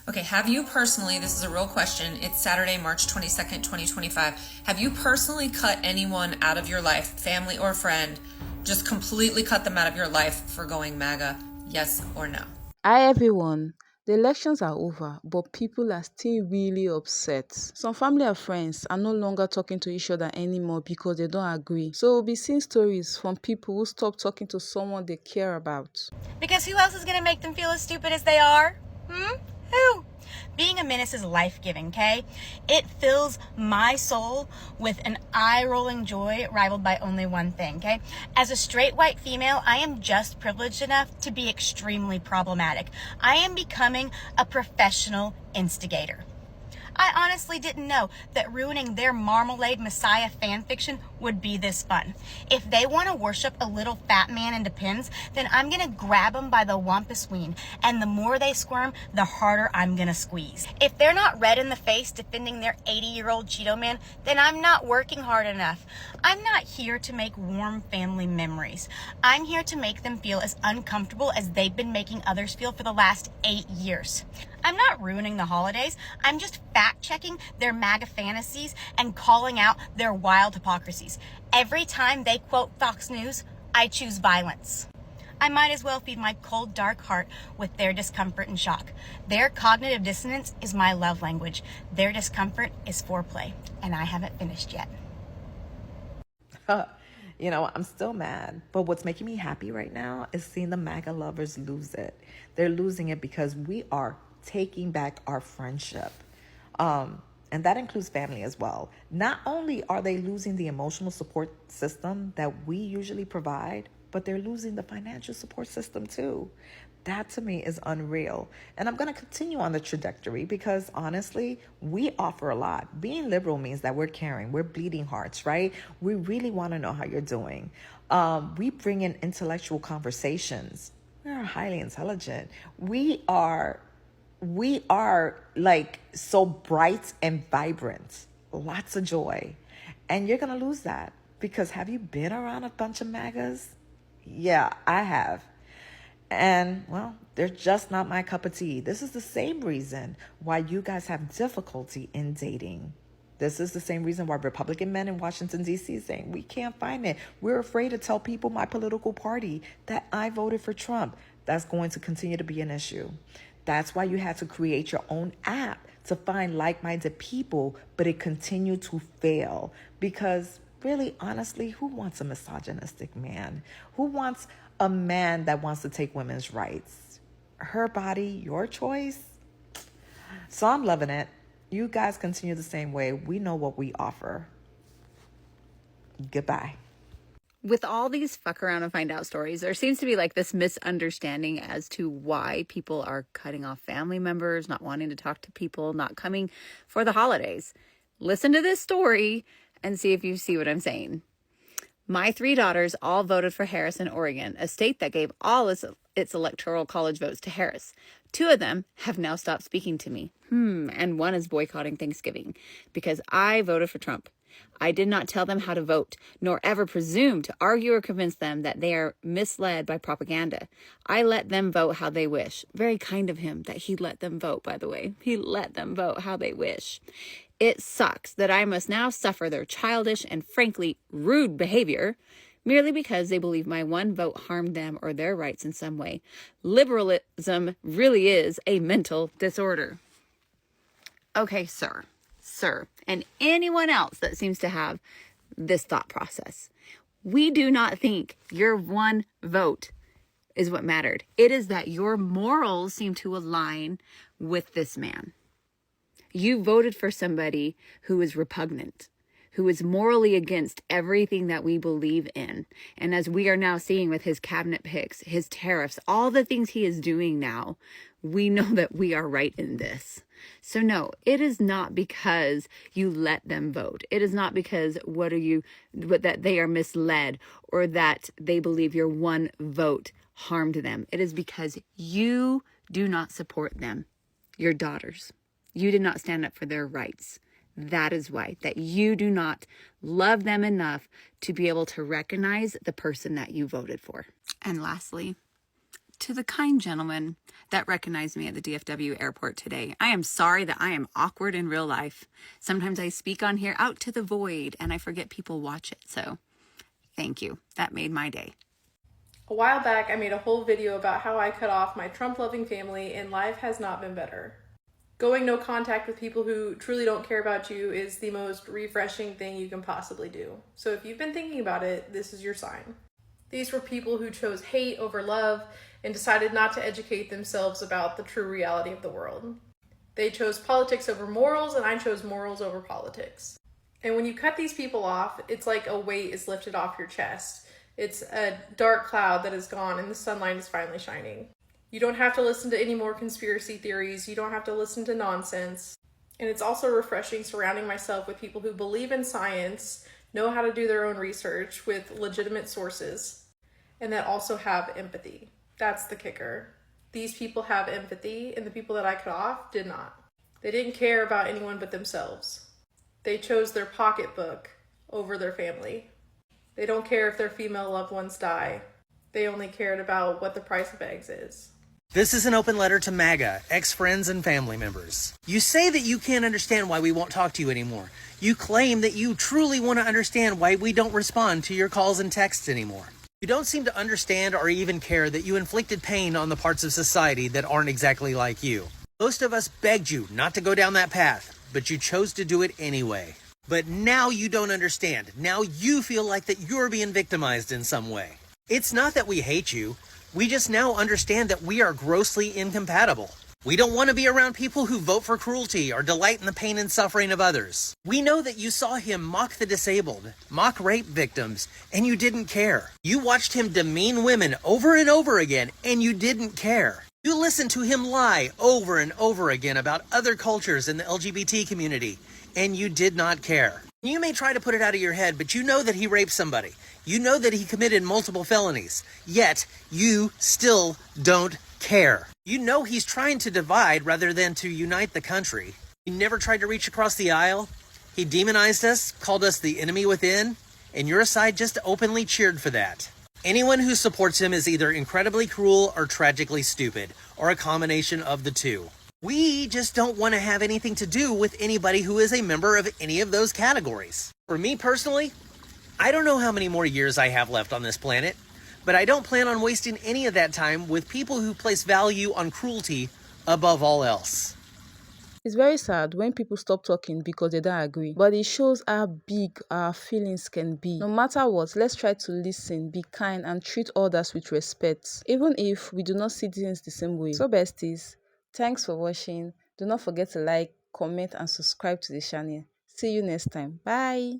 Okay, have you personally, this is a real question, it's Saturday, March 22nd, 2025. Have you personally cut anyone out of your life, family or friend, just completely cut them out of your life for going MAGA? Yes or no? Hi everyone. The elections are over, but people are still really upset. Some family and friends are no longer talking to each other anymore because they don't agree. So we'll be seeing stories from people who stop talking to someone they care about. Because who else is going to make them feel as stupid as they are? Who? Being a menace is life-giving, okay? It fills my soul with an eye-rolling joy rivaled by only one thing, okay? As a straight white female, I am just privileged enough to be extremely problematic. I am becoming a professional instigator. I honestly didn't know that ruining their Marmalade Messiah fanfiction would be this fun. If they want to worship a little fat man into pins, then I'm going to grab them by the wampus ween, and the more they squirm, the harder I'm going to squeeze. If they're not red in the face defending their 80-year-old Cheeto man, then I'm not working hard enough. I'm not here to make warm family memories. I'm here to make them feel as uncomfortable as they've been making others feel for the last 8 years. I'm not ruining the holidays. I'm just fact-checking their MAGA fantasies and calling out their wild hypocrisies. Every time they quote Fox News, I choose violence. I might as well feed my cold, dark heart with their discomfort and shock. Their cognitive dissonance is my love language. Their discomfort is foreplay, and I haven't finished yet. I'm still mad. But what's making me happy right now is seeing the MAGA lovers lose it. They're losing it because we are taking back our friendship. And that includes family as well. Not only are they losing the emotional support system that we usually provide, but they're losing the financial support system too. That to me is unreal. And I'm going to continue on the trajectory because honestly, we offer a lot. Being liberal means that we're caring, we're bleeding hearts, right? We really want to know how you're doing. We bring in intellectual conversations. We are highly intelligent. We are like so bright and vibrant, lots of joy. And you're going to lose that because have you been around a bunch of MAGAs? Yeah, I have. And well, they're just not my cup of tea. This is the same reason why you guys have difficulty in dating. This is the same reason why Republican men in Washington, D.C. is saying we can't find it. We're afraid to tell people my political party that I voted for Trump. That's going to continue to be an issue. That's why you had to create your own app to find like-minded people, but it continued to fail because really, honestly, who wants a misogynistic man? Who wants a man that wants to take women's rights? Her body, your choice. So I'm loving it. You guys continue the same way. We know what we offer. Goodbye. With all these fuck around and find out stories, there seems to be like this misunderstanding as to why people are cutting off family members, not wanting to talk to people, not coming for the holidays. Listen to this story and see if you see what I'm saying. My 3 daughters all voted for Harris in Oregon, a state that gave all its electoral college votes to Harris. 2 of them have now stopped speaking to me. And one is boycotting Thanksgiving because I voted for Trump. I did not tell them how to vote, nor ever presume to argue or convince them that they are misled by propaganda. I let them vote how they wish. Very kind of him that he let them vote, by the way. He let them vote how they wish. It sucks that I must now suffer their childish and frankly rude behavior merely because they believe my one vote harmed them or their rights in some way. Liberalism really is a mental disorder. Okay, sir, and anyone else that seems to have this thought process. We do not think your one vote is what mattered. It is that your morals seem to align with this man. You voted for somebody who is repugnant, who is morally against everything that we believe in. And as we are now seeing with his cabinet picks, his tariffs, all the things he is doing now, we know that we are right in this. So no, it is not because you let them vote. It is not because that they are misled or that they believe your one vote harmed them. It is because you do not support them, your daughters. You did not stand up for their rights. That is why, that you do not love them enough to be able to recognize the person that you voted for. And lastly, To the kind gentleman that recognized me at the DFW airport today, I am sorry that I am awkward in real life. Sometimes I speak on here out to the void and I forget people watch it. So thank you. That made my day. A while back, I made a whole video about how I cut off my Trump-loving family and life has not been better. Going no contact with people who truly don't care about you is the most refreshing thing you can possibly do. So if you've been thinking about it, this is your sign. These were people who chose hate over love and decided not to educate themselves about the true reality of the world. They chose politics over morals, and I chose morals over politics. And when you cut these people off, it's like a weight is lifted off your chest. It's a dark cloud that is gone and the sunlight is finally shining. You don't have to listen to any more conspiracy theories. You don't have to listen to nonsense. And it's also refreshing surrounding myself with people who believe in science, know how to do their own research with legitimate sources, and that also have empathy. That's the kicker. These people have empathy, and the people that I cut off did not. They didn't care about anyone but themselves. They chose their pocketbook over their family. They don't care if their female loved ones die. They only cared about what the price of eggs is. This is an open letter to MAGA, ex-friends and family members. You say that you can't understand why we won't talk to you anymore. You claim that you truly want to understand why we don't respond to your calls and texts anymore. You don't seem to understand or even care that you inflicted pain on the parts of society that aren't exactly like you. Most of us begged you not to go down that path, but you chose to do it anyway. But now you don't understand. Now you feel like that you're being victimized in some way. It's not that we hate you. We just now understand that we are grossly incompatible. We don't want to be around people who vote for cruelty or delight in the pain and suffering of others. We know that you saw him mock the disabled, mock rape victims, and you didn't care. You watched him demean women over and over again, and you didn't care. You listened to him lie over and over again about other cultures in the LGBT community, and you did not care. You may try to put it out of your head, but you know that he raped somebody. You know that he committed multiple felonies, yet you still don't care. You know he's trying to divide rather than to unite the country. He never tried to reach across the aisle. He demonized us, called us the enemy within, and your side just openly cheered for that. Anyone who supports him is either incredibly cruel or tragically stupid, or a combination of the two. We just don't want to have anything to do with anybody who is a member of any of those categories. For me personally, I don't know how many more years I have left on this planet, but I don't plan on wasting any of that time with people who place value on cruelty above all else. It's very sad when people stop talking because they don't agree, but it shows how big our feelings can be. No matter what, let's try to listen, be kind, and treat others with respect, even if we do not see things the same way. So besties, thanks for watching. Do not forget to like, comment, and subscribe to the channel. See you next time. Bye.